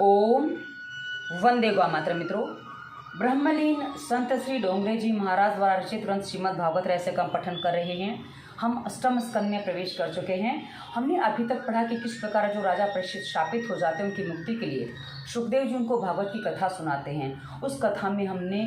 ओम वंदे गौ मातरम। मित्रों, ब्रह्मलीन संत श्री डोंगरे जी महाराज द्वारा रचित ग्रंथ श्रीमद् भागवत रहस्य का हम पठन कर रहे हैं। हम अष्टम स्कंद में प्रवेश कर चुके हैं। हमने अभी तक पढ़ा कि किस प्रकार जो राजा परीक्षित शापित हो जाते हैं उनकी मुक्ति के लिए सुखदेव जी उनको भागवत की कथा सुनाते हैं। उस कथा में हमने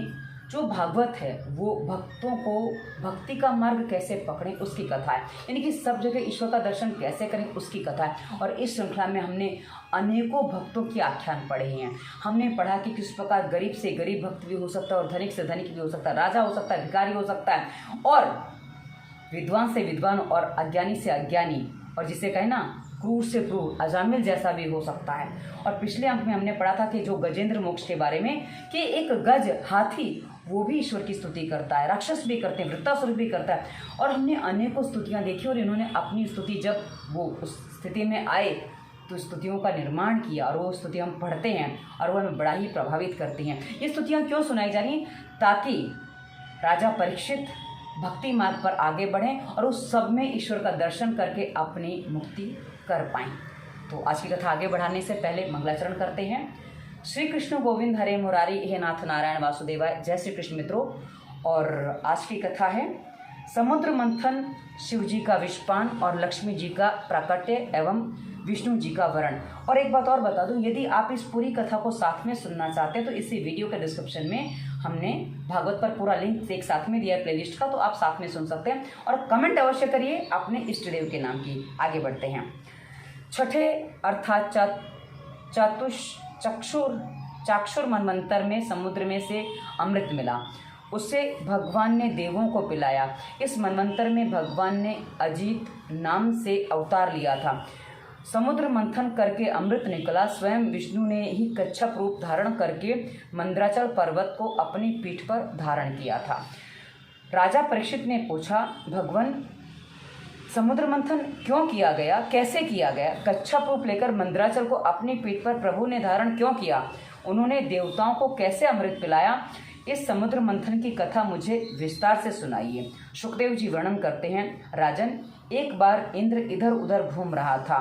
जो भागवत है वो भक्तों को भक्ति का मार्ग कैसे पकड़ें उसकी कथा है, यानी कि सब जगह ईश्वर का दर्शन कैसे करें उसकी कथा है। और इस श्रृंखला में हमने अनेकों भक्तों की आख्यान पढ़े हैं। हमने पढ़ा कि किस प्रकार गरीब से गरीब भक्त भी हो सकता है और धनिक से धनिक भी हो सकता है, राजा हो सकता है, भिखारी हो सकता है, और विद्वान से विद्वान और अज्ञानी से अज्ञानी, और जिसे कहे ना क्रूर से क्रूर, अजामिल जैसा भी हो सकता है। और पिछले अंक में हमने पढ़ा था कि जो गजेंद्र मोक्ष के बारे में कि एक गज हाथी वो भी ईश्वर की स्तुति करता है, राक्षस भी करते हैं, वृत्तासुर भी करता है। और हमने अनेकों स्तुतियाँ देखी और इन्होंने अपनी स्तुति जब वो उस स्थिति में आए तो स्तुतियों का निर्माण किया और वो स्तुति हम पढ़ते हैं और वो हमें बड़ा ही प्रभावित करती हैं। ये स्तुतियाँ क्यों सुनाई जा रही? ताकि राजा परीक्षित भक्ति मार्ग पर आगे बढ़ें और उस सब में ईश्वर का दर्शन करके अपनी मुक्ति कर पाएं। तो आज की कथा आगे बढ़ाने से पहले मंगलाचरण करते हैं। श्री कृष्ण गोविंद हरे मुरारी, हे नाथ नारायण वासुदेवाय। जय श्री कृष्ण मित्रों। और आज की कथा है समुद्र मंथन, शिव जी का विषपान और लक्ष्मी जी का प्राकट्य एवं विष्णु जी का वरण। और एक बात और बता दूं, यदि आप इस पूरी कथा को साथ में सुनना चाहते हैं तो इसी वीडियो के डिस्क्रिप्शन में हमने भागवत पर पूरा लिंक एक साथ में दिया है प्लेलिस्ट का, तो आप साथ में सुन सकते हैं। और कमेंट अवश्य करिए अपने इष्ट देव के नाम की। आगे बढ़ते हैं। छठे अर्थात चाक्षुर मनवंतर में समुद्र में से अमृत मिला, उसे भगवान ने देवों को पिलाया। इस मनवंतर में भगवान ने अजीत नाम से अवतार लिया था। समुद्र मंथन करके अमृत निकला। स्वयं विष्णु ने ही कच्छप रूप धारण करके मंद्राचल पर्वत को अपनी पीठ पर धारण किया था। राजा परीक्षित ने पूछा, भगवान समुद्र मंथन क्यों किया गया, कैसे किया गया? कच्छप रूप लेकर मंद्राचल को अपनी पीठ पर प्रभु ने धारण क्यों किया? उन्होंने देवताओं को कैसे अमृत पिलाया? इस समुद्र मंथन की कथा मुझे विस्तार से सुनाइए। सुखदेव जी वर्णन करते हैं, राजन, एक बार इंद्र इधर उधर घूम रहा था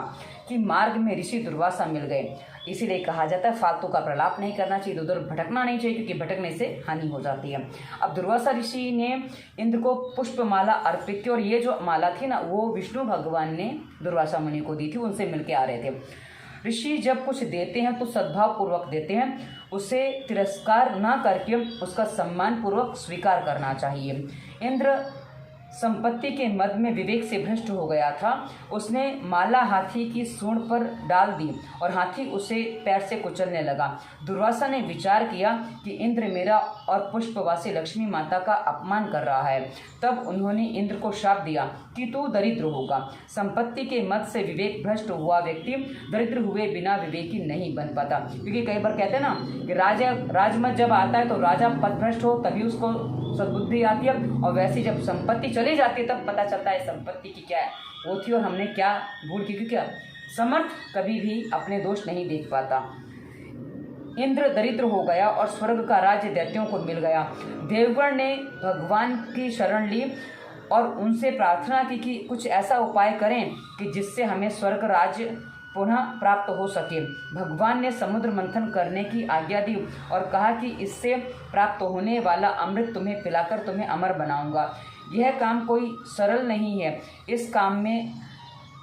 कि मार्ग में ऋषि दुर्वासा मिल गए। इसीलिए कहा जाता है फालतू का प्रलाप नहीं करना चाहिए, इधर उधर भटकना नहीं चाहिए, क्योंकि भटकने से हानि हो जाती है। अब दुर्वासा ऋषि ने इंद्र को पुष्पमाला अर्पित की और ये जो माला थी ना वो विष्णु भगवान ने दुर्वासा मुनि को दी थी, उनसे मिलके आ रहे थे। ऋषि जब कुछ देते हैं तो सद्भाव पूर्वक देते हैं, उसे तिरस्कार ना करके उसका सम्मान पूर्वक स्वीकार करना चाहिए। इंद्र संपत्ति के मद में विवेक से भ्रष्ट हो गया था। उसने माला हाथी की सूंड पर डाल दी और हाथी उसे पैर से कुचलने लगा। दुर्वासा ने विचार किया कि इंद्र मेरा और पुष्पवासी लक्ष्मी माता का अपमान कर रहा है। तब उन्होंने इंद्र को श्राप दिया कि तू दरिद्र होगा। संपत्ति के मद से विवेक भ्रष्ट हुआ व्यक्ति दरिद्र हुए बिना विवेकी नहीं बन पाता, क्योंकि कई बार कहते हैं ना कि राजमत जब आता है तो राजा पदभ्रष्ट हो तभी उसको सद्बुद्धि आती है, और वैसे जब संपत्ति चली जाती है तब पता चलता है संपत्ति की क्या है वो थी और हमने क्या भूल की। क्योंकि समर्थ कभी भी अपने दोष नहीं देख पाता। इंद्र दरिद्र हो गया और स्वर्ग का राज्य दैत्यों को मिल गया। देवगण ने भगवान की शरण ली और उनसे प्रार्थना की कि कुछ ऐसा उपाय करें कि जिससे हमें स्वर्ग राज्य पुनः प्राप्त हो सके। भगवान ने समुद्र मंथन करने की आज्ञा दी और कहा कि इससे प्राप्त होने वाला अमृत तुम्हें पिलाकर तुम्हें अमर बनाऊंगा। यह काम कोई सरल नहीं है, इस काम में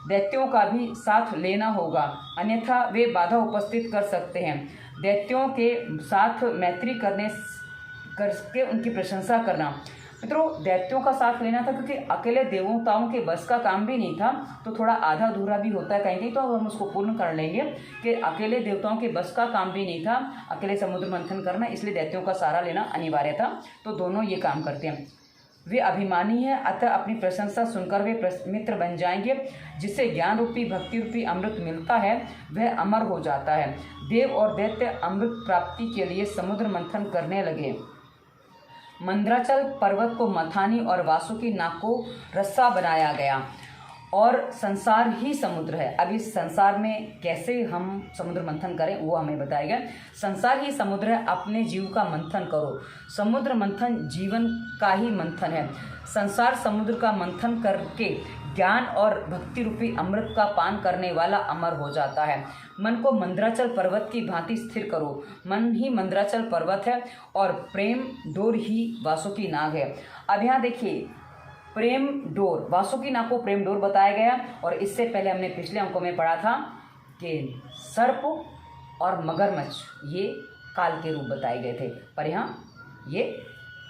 दैत्यों का भी साथ लेना होगा, अन्यथा वे बाधा उपस्थित कर सकते हैं। दैत्यों के साथ मैत्री करके उनकी प्रशंसा करना। मित्रों, दैत्यों का साथ लेना था क्योंकि अकेले देवताओं के बस का काम भी नहीं था, तो थोड़ा आधा अधूरा भी होता है कहीं, तो हम उसको पूर्ण कर लेंगे कि अकेले देवताओं के बस का काम भी नहीं था अकेले समुद्र मंथन करना, इसलिए दैत्यों का सहारा लेना अनिवार्य था। तो दोनों ये काम करते हैं। वे अभिमानी हैं, अतः अपनी प्रशंसा सुनकर वे मित्र बन जाएंगे। जिससे ज्ञान रूपी भक्ति रूपी अमृत मिलता है वह अमर हो जाता है। देव और दैत्य अमृत प्राप्ति के लिए समुद्र मंथन करने लगे। मंद्राचल पर्वत को मथानी और वासुकी नाग को रस्सा बनाया गया और संसार ही समुद्र है। अब इस संसार में कैसे हम समुद्र मंथन करें वो हमें बताया गया। संसार ही समुद्र है, अपने जीव का मंथन करो। समुद्र मंथन जीवन का ही मंथन है। संसार समुद्र का मंथन करके ज्ञान और भक्ति रूपी अमृत का पान करने वाला अमर हो जाता है। मन को मंद्राचल पर्वत की भांति स्थिर करो। मन ही मंद्राचल पर्वत है और प्रेम डोर ही वासुकी नाग है। अब यहाँ देखिए, प्रेम डोर, वासुकी नाग को प्रेम डोर बताया गया, और इससे पहले हमने पिछले अंकों में पढ़ा था कि सर्प और मगरमच्छ ये काल के रूप बताए गए थे, पर यहाँ ये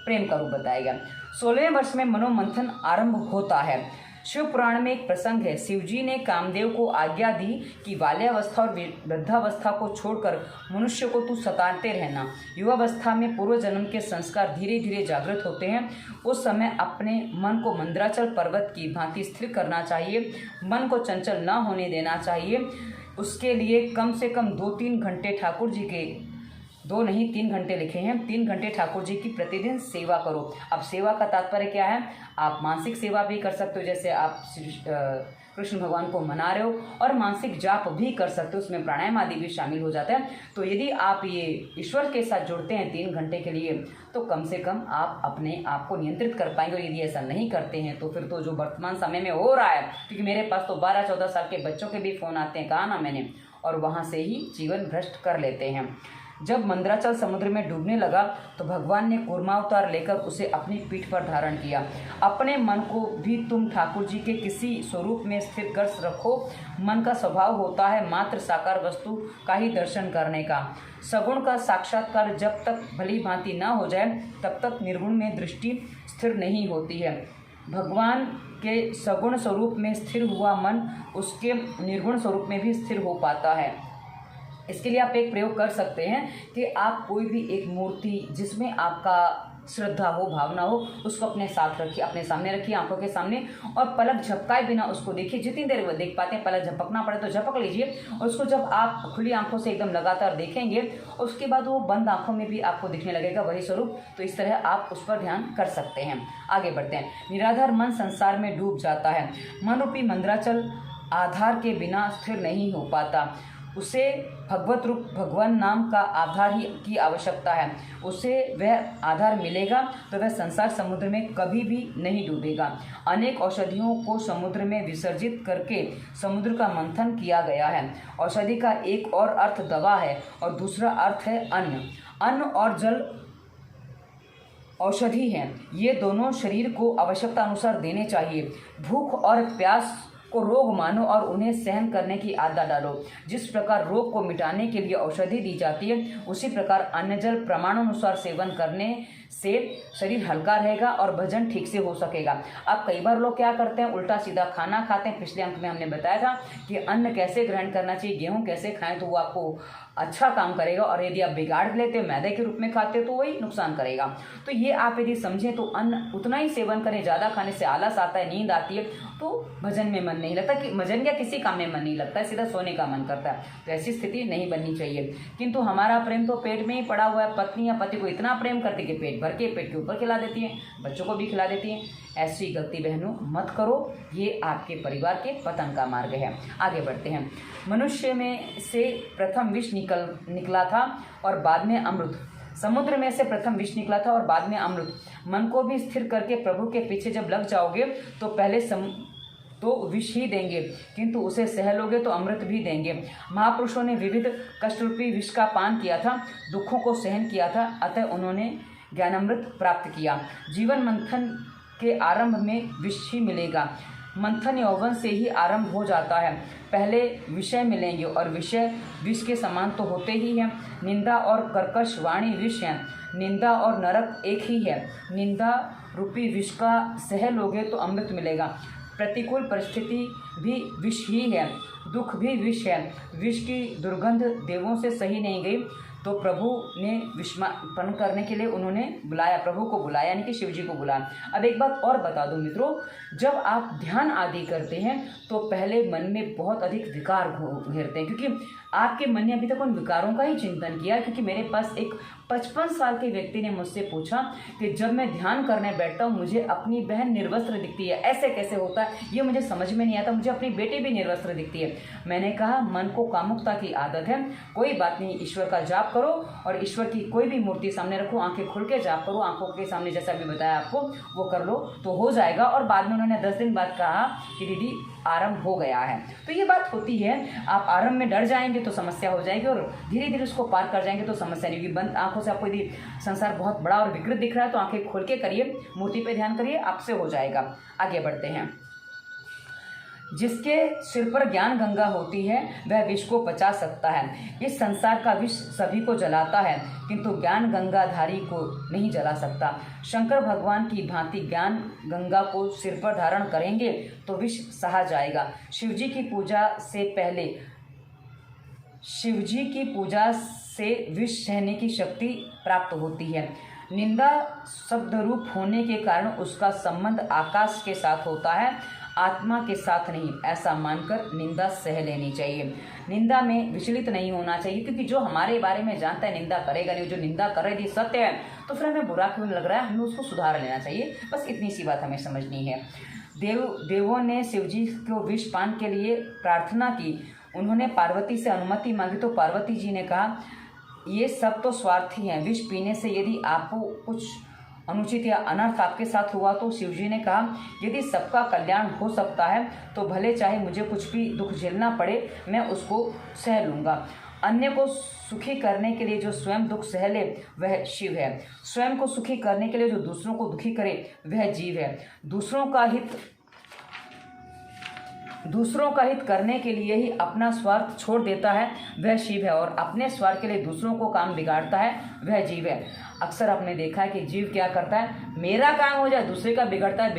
प्रेम का रूप बताया गया। 16वें वर्ष में मनोमंथन आरंभ होता है। शिव पुराण में एक प्रसंग है, शिवजी ने कामदेव को आज्ञा दी कि बाल्यावस्था और वृद्धावस्था को छोड़कर मनुष्य को तू सताते रहना। युवावस्था में पूर्व जन्म के संस्कार धीरे धीरे जागृत होते हैं। उस समय अपने मन को मंद्राचल पर्वत की भांति स्थिर करना चाहिए। मन को चंचल न होने देना चाहिए। उसके लिए कम से कम 2-3 घंटे ठाकुर जी के, 2 नहीं 3 घंटे लिखे हैं, 3 घंटे ठाकुर जी की प्रतिदिन सेवा करो। अब सेवा का तात्पर्य क्या है? आप मानसिक सेवा भी कर सकते हो, जैसे आप कृष्ण भगवान को मना रहे हो, और मानसिक जाप भी कर सकते हो, उसमें प्राणायाम आदि भी शामिल हो जाता है। तो यदि आप ये ईश्वर के साथ जुड़ते हैं 3 घंटे के लिए, तो कम से कम आप अपने आप को नियंत्रित कर पाएंगे। और यदि ऐसा नहीं करते हैं तो फिर तो जो वर्तमान समय में हो रहा है, क्योंकि मेरे पास तो 12-14 साल के बच्चों के भी फ़ोन आते हैं, कहा ना मैंने, और वहाँ से ही जीवन भ्रष्ट कर लेते हैं। जब मंद्राचल समुद्र में डूबने लगा तो भगवान ने कूर्मावतार लेकर उसे अपनी पीठ पर धारण किया। अपने मन को भी तुम ठाकुर जी के किसी स्वरूप में स्थिर कर रखो। मन का स्वभाव होता है मात्र साकार वस्तु का ही दर्शन करने का। सगुण का साक्षात्कार जब तक भली भांति न हो जाए तब तक निर्गुण में दृष्टि स्थिर नहीं होती है। भगवान के सगुण स्वरूप में स्थिर हुआ मन उसके निर्गुण स्वरूप में भी स्थिर हो पाता है। इसके लिए आप एक प्रयोग कर सकते हैं कि आप कोई भी एक मूर्ति जिसमें आपका श्रद्धा हो, भावना हो, उसको अपने साथ रखिए, अपने सामने रखिए, आंखों के सामने, और पलक झपकाए बिना उसको देखिए। जितनी देर वो देख पाते हैं, पलक झपकना पड़े तो झपक लीजिए। और उसको जब आप खुली आंखों से एकदम लगातार देखेंगे, उसके बाद वो बंद आंखों में भी आपको दिखने लगेगा वही स्वरूप। तो इस तरह आप उस पर ध्यान कर सकते हैं। आगे बढ़ते हैं। निराधार मन संसार में डूब जाता है। मन रूपी मंद्राचल आधार के बिना स्थिर नहीं हो पाता। उसे भगवत रूप भगवान नाम का आधार ही की आवश्यकता है। उसे वह आधार मिलेगा तो वह संसार समुद्र में कभी भी नहीं डूबेगा। अनेक औषधियों को समुद्र में विसर्जित करके समुद्र का मंथन किया गया है। औषधि का एक और अर्थ दवा है और दूसरा अर्थ है अन्न। अन्न और जल औषधि हैं। ये दोनों शरीर को आवश्यकता अनुसार देने चाहिए। भूख और प्यास को रोग मानो और उन्हें सहन करने की आदत डालो। जिस प्रकार रोग को मिटाने के लिए औषधि दी जाती है, उसी प्रकार अन्न जल प्रमाणानुसार सेवन करने से शरीर हल्का रहेगा और भजन ठीक से हो सकेगा। अब कई बार लोग क्या करते हैं, उल्टा सीधा खाना खाते हैं। पिछले अंक में हमने बताया था कि अन्न कैसे ग्रहण करना चाहिए, गेहूँ कैसे खाएं तो वो आपको अच्छा काम करेगा, और यदि आप बिगाड़ लेते हो, मैदे के रूप में खाते हो, तो वही नुकसान करेगा। तो ये आप यदि समझें तो अन्न उतना ही सेवन करें। ज़्यादा खाने से आलस आता है, नींद आती है, तो भजन में मन नहीं लगता, कि भजन या किसी काम में मन नहीं लगता है, सीधा सोने का मन करता है। तो ऐसी स्थिति नहीं बननी चाहिए। किंतु हमारा प्रेम तो पेट में ही पड़ा हुआ है। पत्नी या पति को इतना प्रेम करती कि पेट भर के पेट के ऊपर खिला देती हैं, बच्चों को भी खिला देती हैं। ऐसी गलती बहनों मत करो, ये आपके परिवार के पतन का मार्ग है। आगे बढ़ते हैं। मनुष्य में से प्रथम विष निकला था और बाद में अमृत। समुद्र में से प्रथम विष निकला था और बाद में अमृत। मन को भी स्थिर करके प्रभु के पीछे जब लग जाओगे तो पहले तो विष ही देंगे, किंतु उसे सह लोगे तो अमृत भी देंगे। महापुरुषों ने विविध कष्ट रूपी विष का पान किया था, दुखों को सहन किया था, अतः उन्होंने ज्ञानामृत प्राप्त किया। जीवन मंथन के आरंभ में विष ही मिलेगा। मंथन यौवन से ही आरंभ हो जाता है। पहले विषय मिलेंगे और विषय विष के समान तो होते ही हैं। निंदा और कर्कश वाणी विष हैं। निंदा और नरक एक ही है। निंदा रूपी विष का सह लोगे तो अमृत मिलेगा। प्रतिकूल परिस्थिति भी विष ही है, दुख भी विष है। विष की दुर्गंध देवों से सही नहीं गई तो प्रभु ने विषमापन करने के लिए उन्होंने बुलाया, प्रभु को बुलाया, यानी कि शिव जी को बुलाया। अब एक बात और बता दूं मित्रों, जब आप ध्यान आदि करते हैं तो पहले मन में बहुत अधिक विकार घेरते हैं, क्योंकि आपके मन ने अभी तक उन विकारों का ही चिंतन किया। क्योंकि मेरे पास एक 55 साल के व्यक्ति ने मुझसे पूछा कि जब मैं ध्यान करने बैठता हूँ मुझे अपनी बहन निर्वस्त्र दिखती है, ऐसे कैसे होता है, ये मुझे समझ में नहीं आता, मुझे अपनी बेटी भी निर्वस्त्र दिखती है। मैंने कहा मन को कामुकता की आदत है, कोई बात नहीं, ईश्वर का जाप जाप करो और ईश्वर की कोई भी मूर्ति सामने रखो, आंखें खुल के जाप करो, आंखों के सामने जैसा भी बताया आपको वो कर लो तो हो जाएगा। और बाद में उन्होंने 10 दिन बाद कहा कि दीदी आरंभ हो गया है। तो ये बात होती है, आप आरंभ में डर जाएंगे तो समस्या हो जाएगी और धीरे धीरे उसको पार कर जाएंगे तो समस्या नहीं होगी। बंद आंखों से आपको यदि संसार बहुत बड़ा और विकृत दिख रहा है तो आंखें खोल के करिए, मूर्ति पे ध्यान करिए, आपसे हो जाएगा। आगे बढ़ते हैं। जिसके सिर पर ज्ञान गंगा होती है वह विष को पचा सकता है। इस संसार का विष सभी को जलाता है किंतु ज्ञान गंगाधारी को नहीं जला सकता। शंकर भगवान की भांति ज्ञान गंगा को सिर पर धारण करेंगे तो विष सहा जाएगा। शिवजी की पूजा से विष सहने की शक्ति प्राप्त होती है। निंदा शब्द रूप होने के कारण उसका संबंध आकाश के साथ होता है, आत्मा के साथ नहीं, ऐसा मानकर निंदा सह लेनी चाहिए। निंदा में विचलित नहीं होना चाहिए, क्योंकि जो हमारे बारे में जानता है निंदा करेगा नहीं। जो निंदा कर रही सत्य है तो फिर हमें बुरा क्यों लग रहा है, हमें उसको सुधार लेना चाहिए। बस इतनी सी बात हमें समझनी है। देवों ने शिवजी को विष पान के लिए प्रार्थना की। उन्होंने पार्वती से अनुमति मांगी तो पार्वती जी ने कहा ये सब तो स्वार्थी हैं, विष पीने से यदि आपको कुछ अनुचित या अनर्थ आपके साथ हुआ तो शिवजी ने कहा यदि सबका कल्याण हो सकता है तो भले चाहे मुझे कुछ भी दुख झेलना पड़े, मैं उसको सह लूँगा। अन्य को सुखी करने के लिए जो स्वयं दुख सह ले वह शिव है। स्वयं को सुखी करने के लिए जो दूसरों को दुखी करे वह जीव है। दूसरों का हित करने के लिए ही अपना स्वार्थ छोड़ देता है वह शिव है, और अपने स्वार्थ के लिए दूसरों को काम बिगाड़ता है वह जीव है। अक्सर आपने देखा है कि जीव क्या करता है, मेरा काम हो जाए, दूसरे का बिगड़ता है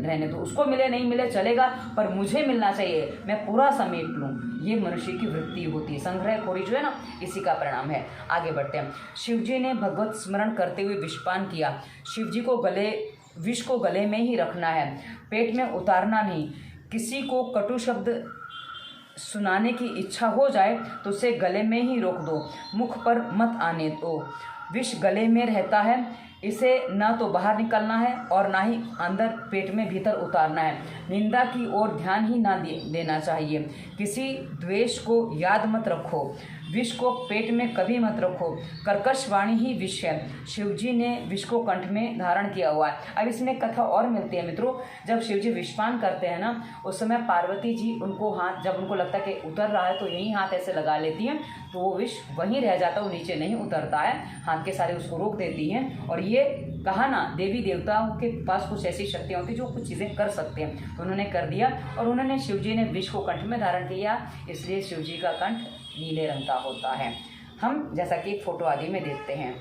रहने दो, उसको मिले नहीं मिले चलेगा पर मुझे मिलना चाहिए, मैं पूरा समेट लूँ। ये मनुष्य की वृत्ति होती है, संग्रहखोरी जो है ना, इसी का परिणाम है। आगे बढ़ते हैं। शिवजी ने भगवत स्मरण करते हुए विषपान किया। शिवजी को विष को गले में ही रखना है, पेट में उतारना नहीं। किसी को कटु शब्द सुनाने की इच्छा हो जाए तो उसे गले में ही रोक दो, मुख पर मत आने दो। विष गले में रहता है, इसे ना तो बाहर निकलना है और ना ही अंदर पेट में भीतर उतारना है। निंदा की ओर ध्यान ही ना देना चाहिए। किसी द्वेष को याद मत रखो, विष को पेट में कभी मत रखो। कर्कश वाणी ही विष है। शिवजी ने विष को कंठ में धारण किया हुआ है। अब इसमें कथा और मिलती है मित्रों। जब शिवजी विषपान करते हैं ना, उस समय पार्वती जी उनको हाथ, जब उनको लगता है कि उतर रहा है तो यही हाथ ऐसे लगा लेती हैं, तो वो विष वहीं रह जाता है, वो नीचे नहीं उतरता है। हाथ के सारे उसको रोक देती हैं। और ये कहा ना, देवी देवताओं के पास कुछ ऐसी शक्तियाँ होती जो कुछ चीज़ें कर सकते हैं, तो उन्होंने कर दिया। और उन्होंने शिवजी ने विष को कंठ में धारण किया, इसलिए शिवजी का कंठ नीले रंग का होता है। हम जैसा कि फोटो आदि में देखते हैं।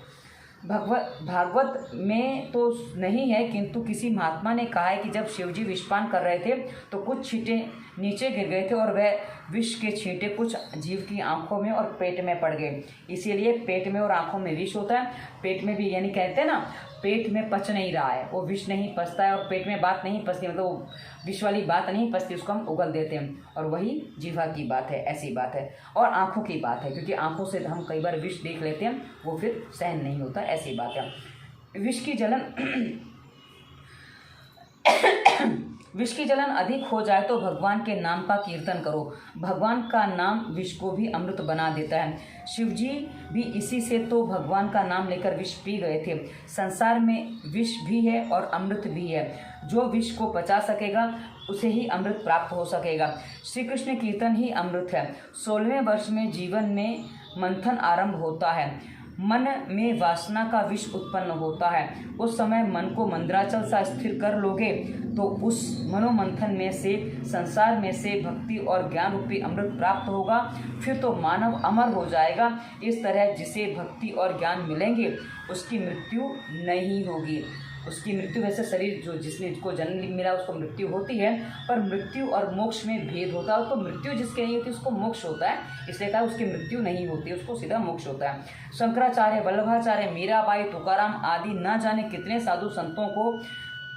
भागवत में तो नहीं है, किंतु किसी महात्मा ने कहा है कि जब शिवजी विषपान कर रहे थे तो कुछ छींटे नीचे गिर गए थे और वह विष के छींटे कुछ जीव की आंखों में और पेट में पड़ गए। इसीलिए पेट में और आंखों में विष होता है। पेट में भी, यानी कहते हैं ना, पेट में पच नहीं रहा है, वो विष नहीं पचता है, और पेट में बात नहीं पचती, मतलब वो विष वाली बात नहीं पचती, उसको हम उगल देते हैं। और वही जीवा की बात है, ऐसी बात है। और आंखों की बात है, क्योंकि आंखों से हम कई बार विष देख लेते हैं, वो फिर सहन नहीं होता, ऐसी बात है। विष की जलन अधिक हो जाए तो भगवान के नाम का कीर्तन करो। भगवान का नाम विष को भी अमृत बना देता है। शिवजी भी इसी से तो भगवान का नाम लेकर विष पी गए थे। संसार में विष भी है और अमृत भी है। जो विष को पचा सकेगा उसे ही अमृत प्राप्त हो सकेगा। श्री कृष्ण कीर्तन ही अमृत है। 16वें वर्ष में जीवन में मंथन आरंभ होता है। मन में वासना का विष उत्पन्न होता है। उस समय मन को मंद्राचल सा स्थिर कर लोगे तो उस मनोमंथन में से, संसार में से भक्ति और ज्ञान रूपी अमृत प्राप्त होगा। फिर तो मानव अमर हो जाएगा। इस तरह जिसे भक्ति और ज्ञान मिलेंगे उसकी मृत्यु नहीं होगी। उसकी मृत्यु, वैसे शरीर जो जिसको जन्म मिला उसको मृत्यु होती है, पर मृत्यु और मोक्ष में भेद होता है। तो मृत्यु जिसके नहीं होती उसको मोक्ष होता है, इसलिए कहा उसकी मृत्यु नहीं होती, उसको सीधा मोक्ष होता है। शंकराचार्य, वल्लभाचार्य, मीराबाई, तुकाराम आदि न जाने कितने साधु संतों को,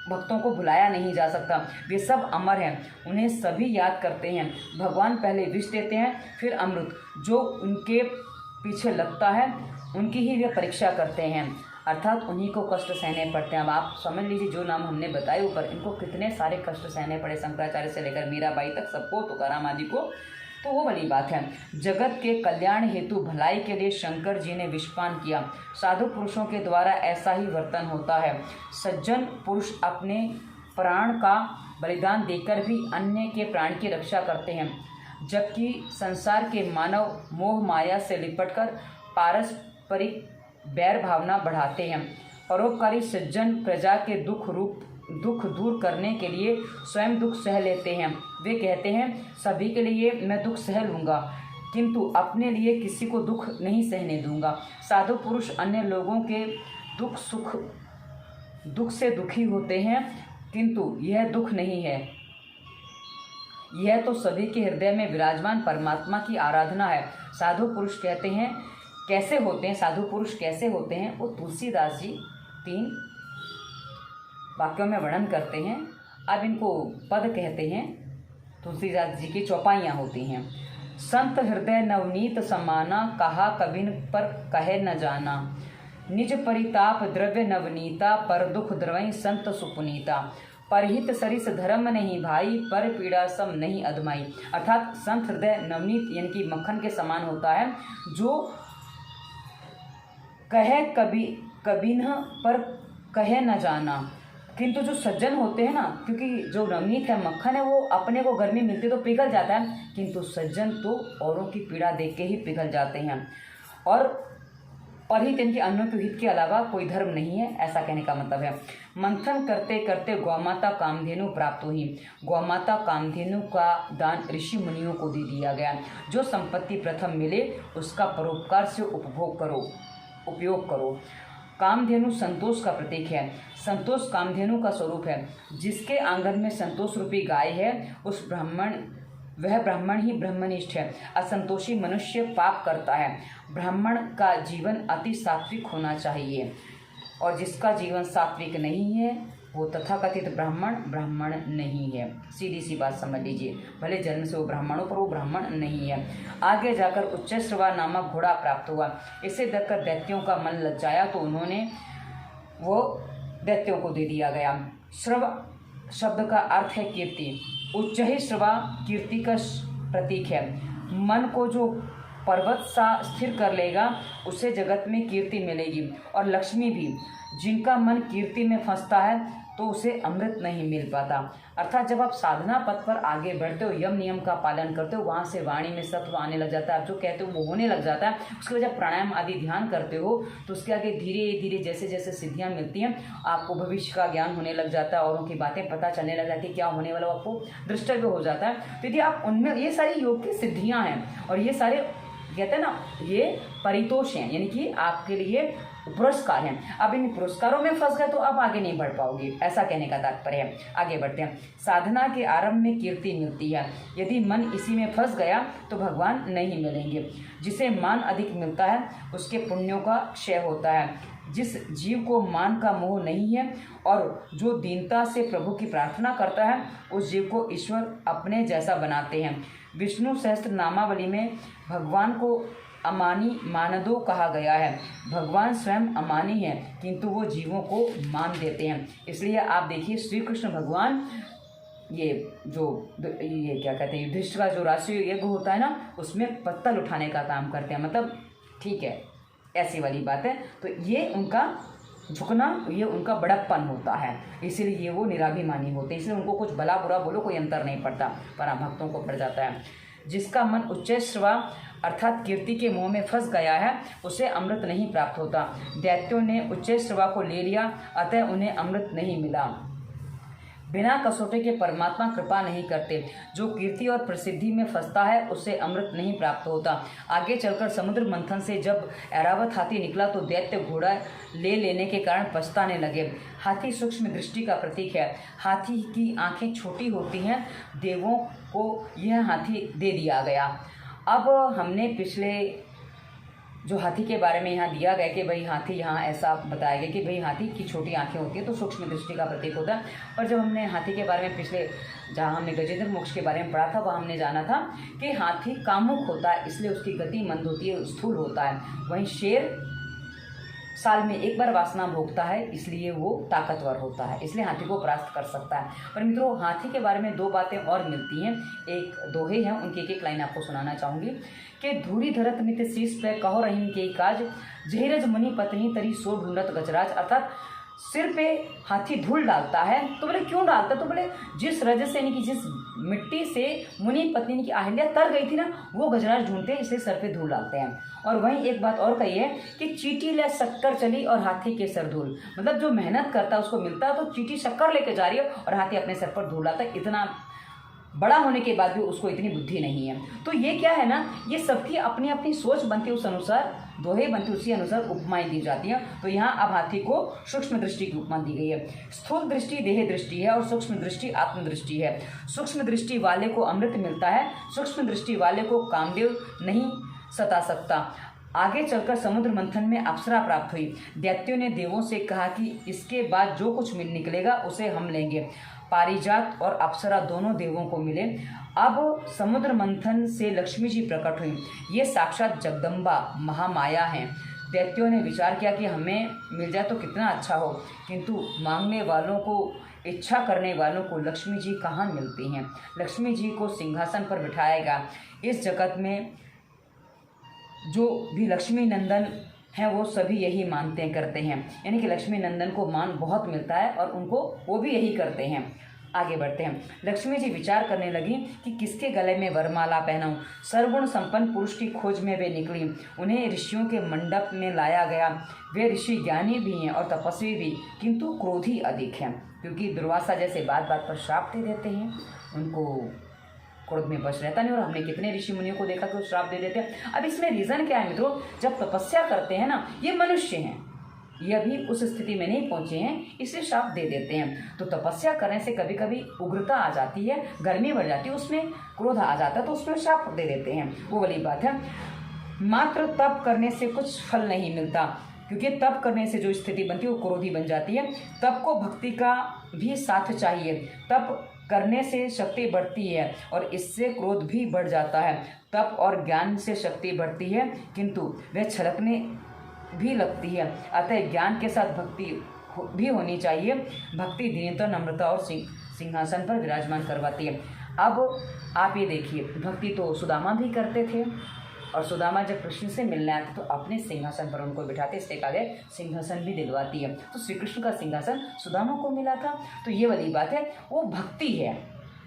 भक्तों को भुलाया नहीं जा सकता। वे सब अमर हैं, उन्हें सभी याद करते हैं। भगवान पहले विष देते हैं, फिर अमृत। जो उनके पीछे लगता है उनकी ही वे परीक्षा करते हैं, अर्थात उन्हीं को कष्ट सहने पड़ते हैं। अब आप समझ लीजिए, जो नाम हमने बताए ऊपर, इनको कितने सारे कष्ट सहने पड़े। शंकराचार्य से लेकर मीराबाई तक सबको, तुकाराम आदि को तो वो वाली बात है। जगत के कल्याण हेतु भलाई के लिए शंकर जी ने विषपान किया। साधु पुरुषों के द्वारा ऐसा ही वर्तन होता है। सज्जन पुरुष अपने प्राण का बलिदान देकर भी अन्य के प्राण की रक्षा करते हैं, जबकि संसार के मानव मोह माया से लिपटकर पारस्परिक बैर भावना बढ़ाते हैं। परोपकारी सज्जन प्रजा के दुख दूर करने के लिए स्वयं दुख सह लेते हैं। वे कहते हैं सभी के लिए मैं दुख सह लूँगा, किंतु अपने लिए किसी को दुख नहीं सहने दूंगा। साधु पुरुष अन्य लोगों के दुख से दुखी होते हैं, किंतु यह दुख नहीं है, यह तो सभी के हृदय में विराजमान परमात्मा की आराधना है। साधु पुरुष कहते हैं कैसे होते हैं, साधु पुरुष कैसे होते हैं, वो तुलसीदास जी 3 वाक्यों में वर्णन करते हैं। अब इनको पद कहते हैं। तुलसीदास जी की चौपाइयाँ होती हैं। संत हृदय नवनीत समाना, कहा कबिन पर कहे न जाना। निज परिताप द्रव्य नवनीता, पर दुख द्रवई संत सुपुनीता। परहित सरिस धर्म नहीं भाई, पर पीड़ा सम नहीं अधमाई। अर्थात संत हृदय नवनीत यानी कि मक्खन के समान होता है, जो कहे कबिन पर कहे न जाना। किंतु जो सज्जन होते हैं ना, क्योंकि जो नवनीत है मक्खन है वो अपने को गर्मी मिलती तो पिघल जाता है, किंतु सज्जन तो औरों की पीड़ा देख के ही पिघल जाते हैं। और परहित इनके अन्यों के हित के अलावा कोई धर्म नहीं है, ऐसा कहने का मतलब है। मंथन करते करते गौमाता कामधेनु प्राप्त हुई। गौमाता कामधेनु का दान ऋषि मुनियों को दे दिया गया। जो संपत्ति प्रथम मिले उसका परोपकार से उपयोग करो। कामधेनु संतोष का प्रतीक है। संतोष कामधेनु का स्वरूप है। जिसके आंगन में संतोष रूपी गाय है वह ब्राह्मण ही ब्रह्मनिष्ठ है। असंतोषी मनुष्य पाप करता है। ब्राह्मण का जीवन अति सात्विक होना चाहिए, और जिसका जीवन सात्विक नहीं है वो तथाकथित ब्राह्मण नहीं है। सीधी सी बात समझ लीजिए, भले जन्म से वो ब्राह्मण हो पर वो ब्राह्मण नहीं है। आगे जाकर उच्चश्रवा नामक घोड़ा प्राप्त हुआ। इसे देखकर दैत्यों का मन लज्जाया तो उन्होंने वो दैत्यों को दे दिया गया। श्रव शब्द का अर्थ है कीर्ति। उच्च ही श्रवा कीर्ति का प्रतीक है। मन को जो पर्वत सा स्थिर कर लेगा उसे जगत में कीर्ति मिलेगी और लक्ष्मी भी। जिनका मन कीर्ति में फंसता है तो उसे अमृत नहीं मिल पाता। अर्थात जब आप साधना पथ पर आगे बढ़ते हो, यम नियम का पालन करते हो, वहाँ से वाणी में सत्व आने लग जाता है। आप जो कहते हो वो होने लग जाता है। उसके बाद जब प्राणायाम आदि ध्यान करते हो तो उसके आगे धीरे धीरे जैसे जैसे सिद्धियाँ मिलती हैं, आपको भविष्य का ज्ञान होने लग जाता है, औरों की बातें पता चलने लग जाती है, क्या होने वाला आपको दृष्टव्य हो जाता है। तो यदि आप उनमें, ये सारी योग की सिद्धियाँ हैं और ये सारे कहते हैं ना, ये परितोष हैं, यानी कि आपके लिए पुरस्कार हैं। अब इन पुरस्कारों में फंस गए तो आप आगे नहीं बढ़ पाओगे, ऐसा कहने का तात्पर्य है। आगे बढ़ते हैं। साधना के आरंभ में कीर्ति मिलती है। यदि मन इसी में फंस गया तो भगवान नहीं मिलेंगे। जिसे मान अधिक मिलता है उसके पुण्यों का क्षय होता है। जिस जीव को मान का मोह नहीं है और जो दीनता से प्रभु की प्रार्थना करता है, उस जीव को ईश्वर अपने जैसा बनाते हैं। विष्णु सहस्त्र नामावली में भगवान को अमानी मानदो कहा गया है। भगवान स्वयं अमानी है, किंतु वो जीवों को मान देते हैं। इसलिए आप देखिए श्री कृष्ण भगवान ये क्या कहते हैं, युधिष्ठिर का जो राष्ट्रीय यज्ञ होता है ना, उसमें पत्तल उठाने का काम करते हैं। मतलब ठीक है, ऐसी वाली बात है। तो ये उनका झुकना, ये उनका बड़प्पन होता है, इसीलिए ये वो निराभिमानी होते हैं। इसलिए उनको कुछ भला बुरा बोलो कोई अंतर नहीं पड़ता, पर भक्तों को पड़ जाता है। जिसका मन उच्चैश्रवा अर्थात कीर्ति के मोह में फंस गया है उसे अमृत नहीं प्राप्त होता। दैत्यों ने उच्चैश्रवा को ले लिया, अतः उन्हें अमृत नहीं मिला। बिना कसौटे के परमात्मा कृपा नहीं करते। जो कीर्ति और प्रसिद्धि में फंसता है उसे अमृत नहीं प्राप्त होता। आगे चलकर समुद्र मंथन से जब ऐरावत हाथी निकला तो दैत्य घोड़ा ले लेने के कारण पछताने लगे। हाथी सूक्ष्म दृष्टि का प्रतीक है। हाथी की आंखें छोटी होती हैं। देवों को यह हाथी दे दिया गया। अब हमने पिछले जो हाथी के बारे में यहाँ दिया गया कि भाई हाथी, यहाँ ऐसा बताया गया कि भाई हाथी की छोटी आंखें होती है तो सूक्ष्म दृष्टि का प्रतीक होता है। पर जब हमने हाथी के बारे में पिछले जहाँ हमने गजेंद्र मोक्ष के बारे में पढ़ा था, वह हमने जाना था कि हाथी कामुक होता है, इसलिए उसकी गति मंद होती है, स्थूल होता है। वहीं शेर साल में एक बार वासना भोगता है, इसलिए वो ताकतवर होता है, इसलिए हाथी को परास्त कर सकता है। पर मित्रों, हाथी के बारे में 2 बातें और मिलती हैं, एक दोहे हैं, उनकी एक लाइन आपको सुनाना चाहूँगी कि धूरी धरत नित शीश पे कहो रहीम के काज, जहिरज मुनि पत्नी तरी सो ढूंढत गजराज। अर्थात सिर पे हाथी धूल डालता है, तो बोले क्यों डालता है, तो बोले जिस रज से यानी कि जिस मिट्टी से मुनि पत्नी की अहिल्या तर गई थी ना, वो गजराज ढूंढते हैं, इसलिए सर पे धूल डालते हैं। और वहीं एक बात और कही है कि चींटी ले शक्कर चली और हाथी के सर धूल, मतलब जो मेहनत करता है उसको मिलता है, तो चींटी शक्कर लेके जा रही है और हाथी अपने सर पर धूल डालता है। इतना बड़ा होने के बाद भी उसको इतनी बुद्धि नहीं है। तो ये क्या है ना, ये सबकी अपनी अपनी सोच बनती है, उस अनुसार दोहे बनती, उसी अनुसार उपमाएं दी जाती हैं। तो यहाँ अब हाथी को सूक्ष्म दृष्टि की उपमा दी गई है। स्थूल दृष्टि देह दृष्टि है और सूक्ष्म दृष्टि आत्मदृष्टि है। सूक्ष्म दृष्टि वाले को अमृत मिलता है, सूक्ष्म दृष्टि वाले को कामदेव नहीं सता सकता। आगे चलकर समुद्र मंथन में अप्सरा प्राप्त हुई। दैत्यों ने देवों से कहा कि इसके बाद जो कुछ मिल निकलेगा उसे हम लेंगे। पारिजात और अप्सरा दोनों देवों को मिले। अब समुद्र मंथन से लक्ष्मी जी प्रकट हुई। ये साक्षात जगदम्बा महामाया हैं। दैत्यों ने विचार किया कि हमें मिल जाए तो कितना अच्छा हो, किंतु मांगने वालों को, इच्छा करने वालों को लक्ष्मी जी कहाँ मिलती हैं। लक्ष्मी जी को सिंहासन पर बिठाएगा। इस जगत में जो भी लक्ष्मी नंदन हैं वो सभी यही मानते करते हैं, यानी कि लक्ष्मी नंदन को मान बहुत मिलता है और उनको वो भी यही करते हैं। आगे बढ़ते हैं। लक्ष्मी जी विचार करने लगी कि किसके गले में वरमाला पहनाऊं। सर्वगुण संपन्न पुरुष की खोज में वे निकली। उन्हें ऋषियों के मंडप में लाया गया। वे ऋषि ज्ञानी भी हैं और तपस्वी भी, किंतु क्रोधी अधिक हैं, क्योंकि दुर्वासा जैसे बात बात पर श्राप दे देते हैं, उनको क्रोध में बच रहता नहीं। और हमने कितने ऋषि मुनियों को देखा कि वो श्राप दे देते हैं। अब इसमें रीज़न क्या है मित्रों, जब तपस्या करते हैं ना, ये मनुष्य हैं, ये अभी उस स्थिति में नहीं पहुंचे हैं, इसलिए श्राप दे देते हैं। तो तपस्या करने से कभी कभी उग्रता आ जाती है, गर्मी बढ़ जाती है, उसमें क्रोध आ जाता है, तो उसमें श्राप दे देते हैं, वो वाली बात है। मात्र तप करने से कुछ फल नहीं मिलता, क्योंकि तप करने से जो स्थिति बनती है वो क्रोधी बन जाती है। तप को भक्ति का भी साथ चाहिए। तप करने से शक्ति बढ़ती है और इससे क्रोध भी बढ़ जाता है। तप और ज्ञान से शक्ति बढ़ती है, किंतु वह छलकने भी लगती है। अतः ज्ञान के साथ भक्ति भी होनी चाहिए। भक्ति दीनता, नम्रता और सिंहासन पर विराजमान करवाती है। अब आप ये देखिए, भक्ति तो सुदामा भी करते थे, और सुदामा जब कृष्ण से मिलने आते तो अपने सिंहासन पर उनको बिठाते, इसलिए कहा गया सिंहासन भी दिलवाती है। तो श्री कृष्ण का सिंहासन सुदामा को मिला था। तो ये वाली बात है, वो भक्ति है,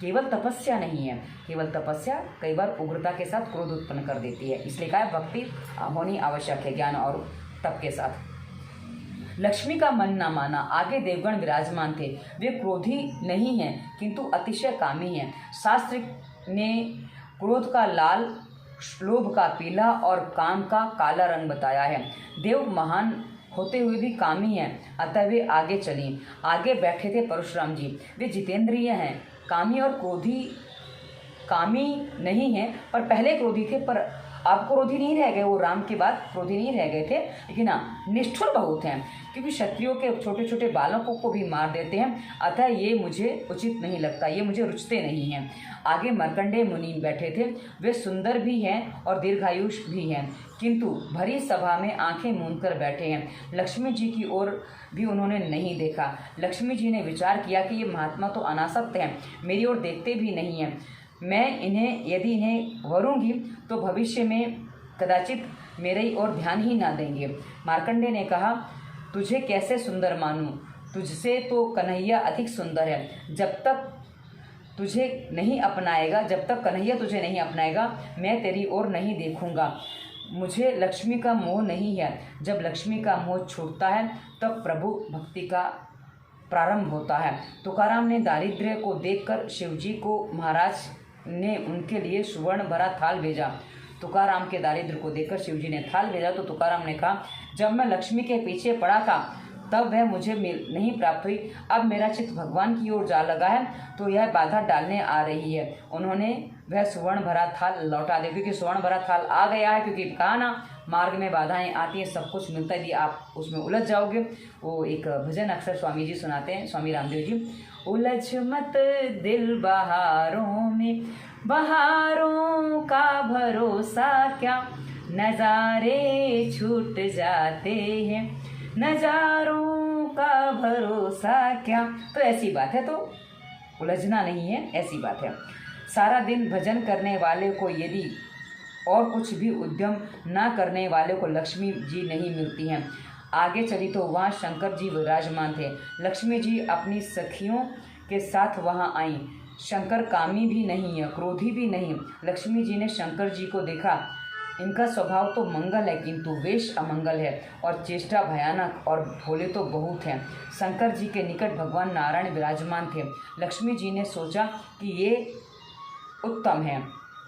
केवल तपस्या नहीं है। केवल तपस्या कई बार उग्रता के साथ क्रोध उत्पन्न कर देती है, इसलिए कहा भक्ति होनी आवश्यक है ज्ञान और तप के साथ। लक्ष्मी का मन न माना। आगे देवगण विराजमान थे। वे क्रोधी नहीं हैं, किंतु अतिशय कामी हैं। शास्त्र ने क्रोध का लाल, लोभ का पीला और काम का काला रंग बताया है। देव महान होते हुए भी कामी हैं, अतः वे आगे चली। आगे बैठे थे परशुराम जी। वे जितेंद्रिय हैं, कामी और क्रोधी। कामी नहीं हैं पर पहले क्रोधी थे, पर अब क्रोधी नहीं रह गए। वो राम के बाद क्रोधी नहीं रह गए थे, लेकिन हाँ निष्ठुर बहुत हैं, क्योंकि क्षत्रियों के छोटे छोटे बालकों को भी मार देते हैं। अतः ये मुझे उचित नहीं लगता, ये मुझे रुचते नहीं हैं। आगे मार्कंडेय मुनि बैठे थे। वे सुंदर भी हैं और दीर्घायुष भी हैं, किंतु भरी सभा में आंखें मूंद कर बैठे हैं। लक्ष्मी जी की ओर भी उन्होंने नहीं देखा। लक्ष्मी जी ने विचार किया कि ये महात्मा तो अनासक्त हैं, मेरी ओर देखते भी नहीं हैं। मैं यदि इन्हें वरूंगी तो भविष्य में कदाचित मेरी ओर ध्यान ही ना देंगे। मार्कंडेय ने कहा, तुझे कैसे सुंदर मानूं, तुझसे तो कन्हैया अधिक सुंदर है। जब तक कन्हैया तुझे नहीं अपनाएगा, मैं तेरी ओर नहीं देखूंगा। मुझे लक्ष्मी का मोह नहीं है। जब लक्ष्मी का मोह छूटता है तब प्रभु भक्ति का प्रारंभ होता है। तुकाराम ने दारिद्र्य को देखकर शिवजी को महाराज ने उनके लिए सुवर्ण भरा थाल भेजा। तुकाराम के दारिद्र्य को देखकर शिवजी ने थाल भेजा तो तुकाराम ने कहा, जब मैं लक्ष्मी के पीछे पड़ा था तब वह मुझे नहीं प्राप्त हुई। अब मेरा चित्त भगवान की ओर जा लगा है तो यह बाधा डालने आ रही है। उन्होंने वह सुवर्ण भरा थाल लौटा दिया, क्योंकि सुवर्ण भरा थाल आ गया है। क्योंकि कहा ना, मार्ग में बाधाएं आती हैं, सब कुछ मिलता है, यदि आप उसमें उलझ जाओगे। वो एक भजन अक्सर स्वामी जी सुनाते हैं, स्वामी रामदेव जी, उलझ मत दिल बहारों में, बहारों का भरोसा क्या, नज़ारे छूट जाते हैं, नजारों का भरोसा क्या। तो ऐसी बात है, तो उलझना नहीं है, ऐसी बात है। सारा दिन भजन करने वाले को यदि और कुछ भी उद्यम ना करने वाले को लक्ष्मी जी नहीं मिलती हैं। आगे चली तो वहाँ शंकर जी विराजमान थे। लक्ष्मी जी अपनी सखियों के साथ वहाँ आईं। शंकर कामी भी नहीं है, क्रोधी भी नहीं। लक्ष्मी जी ने शंकर जी को देखा। इनका स्वभाव तो मंगल है, किंतु वेश अमंगल है और चेष्टा भयानक, और भोले तो बहुत हैं। शंकर जी के निकट भगवान नारायण विराजमान थे। लक्ष्मी जी ने सोचा कि ये उत्तम है,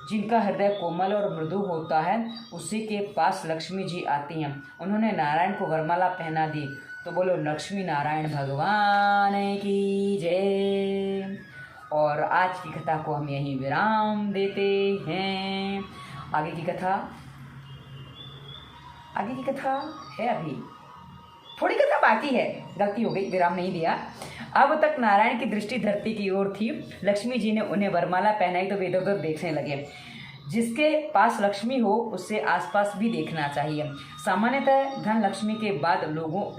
जिनका हृदय कोमल और मृदु होता है, उसी के पास लक्ष्मी जी आती हैं। उन्होंने नारायण को वरमाला पहना दी। तो बोलो लक्ष्मी नारायण भगवान की जय। और आज की कथा को हम यहीं विराम देते हैं। आगे की कथा है, अभी थोड़ी कथा बाकी है, गलती हो गई, विराम नहीं दिया। अब तक नारायण की दृष्टि धरती की ओर थी। लक्ष्मी जी ने उन्हें वरमाला पहनाई तो वे इधर उधर देखने लगे। जिसके पास लक्ष्मी हो उससे आसपास भी देखना चाहिए। सामान्यतः धन लक्ष्मी के बाद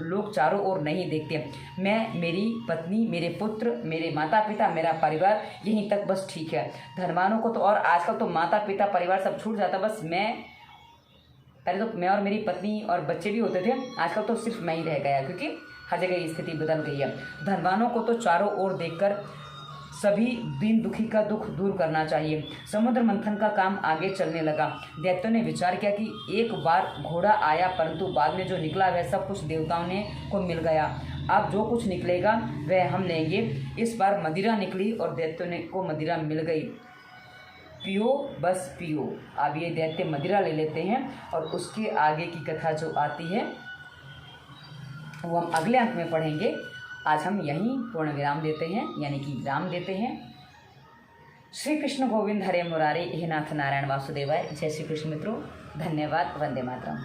लोग चारों ओर नहीं देखते। मैं, मेरी पत्नी, मेरे पुत्र, मेरे माता पिता, मेरा परिवार, यहीं तक बस ठीक है। धनवानों को तो, और आजकल तो माता पिता परिवार सब छूट जाता, बस पहले तो मैं और मेरी पत्नी और बच्चे भी होते थे, आजकल तो सिर्फ मैं ही रह गया, क्योंकि हर जगह स्थिति बदल गई है। धनवानों को तो चारों ओर देखकर सभी दीन दुखी का दुख दूर करना चाहिए। समुद्र मंथन का काम आगे चलने लगा। दैत्यों ने विचार किया कि एक बार घोड़ा आया, परंतु बाद में जो निकला वह सब कुछ देवताओं को मिल गया। अब जो कुछ निकलेगा वह हम लेंगे। इस बार मदिरा निकली और दैत्यों को मदिरा मिल गई। पियो, बस पियो। अब ये दैत्य मदिरा ले लेते हैं और उसके आगे की कथा जो आती है वो हम अगले अंक में पढ़ेंगे। आज हम यहीं पूर्ण विराम देते हैं, यानी कि विराम देते हैं। श्री कृष्ण गोविंद हरे मुरारी, हे नाथ नारायण वासुदेवाय। जय श्री कृष्ण मित्रों, धन्यवाद। वंदे मातरम।